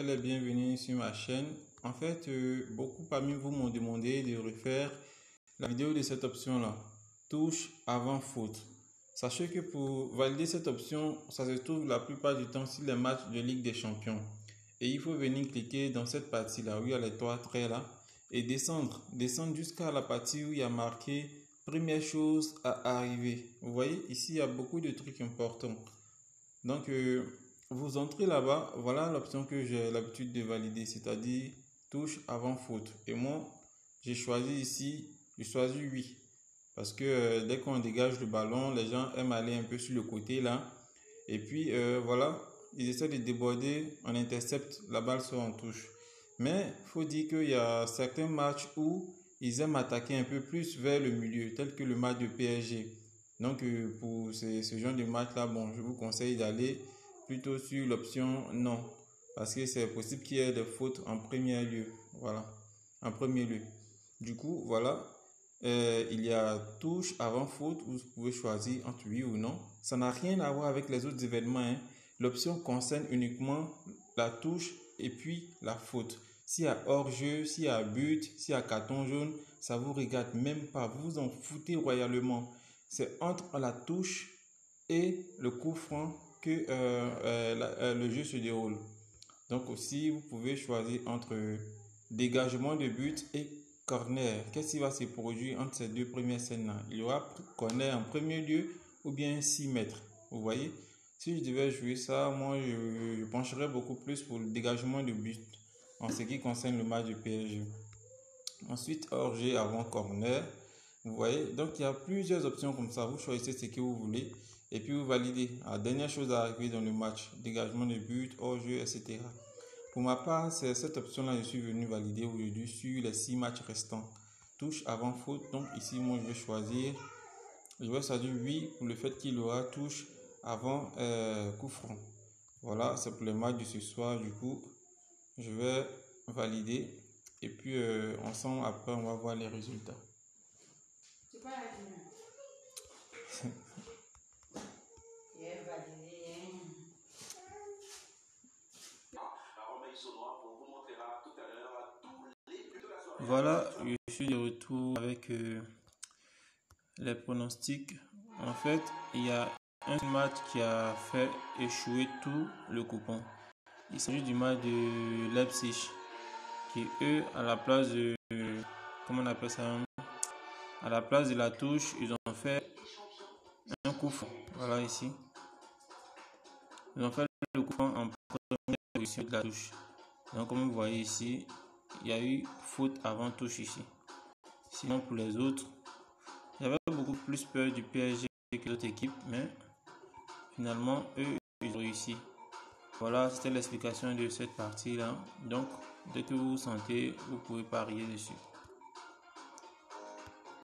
Les bienvenus sur ma chaîne. En fait, beaucoup parmi vous m'ont demandé de refaire la vidéo de cette option-là, touche avant faute. Sachez que pour valider cette option, ça se trouve la plupart du temps sur les matchs de Ligue des Champions. Et il faut venir cliquer dans cette partie-là où il y a les trois traits là et descendre jusqu'à la partie où il y a marqué première chose à arriver. Vous voyez, ici il y a beaucoup de trucs importants. Donc, vous entrez là-bas, voilà l'option que j'ai l'habitude de valider, c'est-à-dire touche avant faute. Et moi, j'ai choisi ici, j'ai choisi oui. Parce que dès qu'on dégage le ballon, les gens aiment aller un peu sur le côté là. Et puis voilà, ils essaient de déborder, on intercepte, la balle sort en touche. Mais il faut dire qu'il y a certains matchs où ils aiment attaquer un peu plus vers le milieu, tel que le match de PSG. Donc pour ce genre de match là, bon, je vous conseille d'aller plutôt sur l'option non. Parce que c'est possible qu'il y ait des fautes en premier lieu. Voilà, en premier lieu. Du coup, voilà. Il y a touche avant faute où vous pouvez choisir entre oui ou non. Ça n'a rien à voir avec les autres événements, hein. L'option concerne uniquement la touche et puis la faute. S'il y a hors-jeu, s'il y a but, s'il y a carton jaune, ça vous regarde même pas. Vous vous en foutez royalement. C'est entre la touche et le coup franc que le jeu se déroule. Donc aussi, vous pouvez choisir entre dégagement de but et corner. Qu'est-ce qui va se produire entre ces deux premières scènes-là? Il y aura corner en premier lieu ou bien 6 mètres. Vous voyez? Si je devais jouer ça, moi, je pencherais beaucoup plus pour le dégagement de but en ce qui concerne le match du PSG. Ensuite, hors-jeu avant corner. Vous voyez? Donc, il y a plusieurs options comme ça. Vous choisissez ce que vous voulez et puis vous validez. La dernière chose à arriver dans le match, dégagement de but, hors-jeu, etc. Pour ma part, c'est cette option-là que je suis venu valider aujourd'hui sur les 6 matchs restants. Touche avant faute. Donc ici, moi, je vais choisir oui pour le fait qu'il aura touche avant coup franc. Voilà, c'est pour le match de ce soir. Du coup, je vais valider. Et puis, ensemble, après, on va voir les résultats. Voilà, je suis de retour avec les pronostics. En fait, il y a un match qui a fait échouer tout le coupon. Il s'agit du match de Leipzig, qui eux, à la place de, comment on appelle ça, à la place de la touche, ils ont fait un coup franc. Voilà ici. Ils ont fait le coup franc en première position de la touche. Donc comme vous voyez ici, il y a eu faute avant touche ici. Sinon pour les autres, j'avais beaucoup plus peur du PSG que d'autres équipes, mais finalement eux, ils ont réussi. Voilà, c'était l'explication de cette partie là. Donc dès que vous vous sentez, vous pouvez parier dessus.